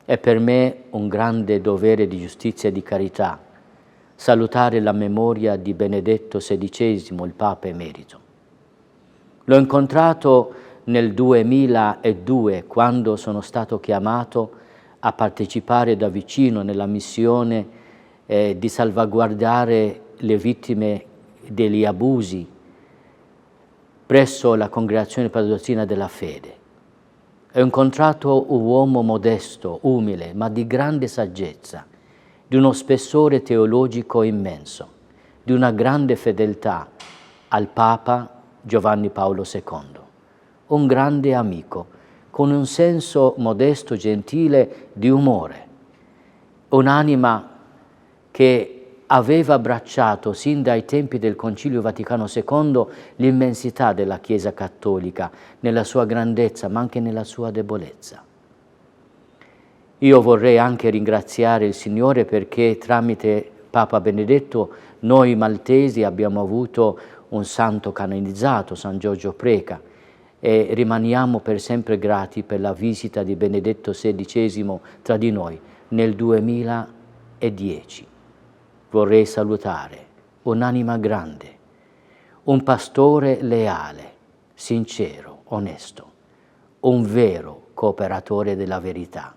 È per me un grande dovere di giustizia e di carità salutare la memoria di Benedetto XVI, il Papa emerito. L'ho incontrato nel 2002, quando sono stato chiamato a partecipare da vicino nella missione di salvaguardare le vittime degli abusi presso la Congregazione per la Dottrina della Fede. Ho incontrato un uomo modesto, umile, ma di grande saggezza, di uno spessore teologico immenso, di una grande fedeltà al Papa Giovanni Paolo II. Un grande amico, con un senso modesto, gentile, di umore. Un'anima che aveva abbracciato sin dai tempi del Concilio Vaticano II l'immensità della Chiesa Cattolica, nella sua grandezza, ma anche nella sua debolezza. Io vorrei anche ringraziare il Signore perché tramite Papa Benedetto noi maltesi abbiamo avuto un santo canonizzato, San Giorgio Preca, e rimaniamo per sempre grati per la visita di Benedetto XVI tra di noi nel 2010. Vorrei salutare un'anima grande, un pastore leale, sincero, onesto, un vero cooperatore della verità.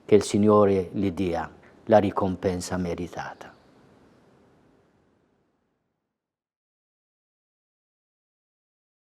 Che il Signore gli dia la ricompensa meritata.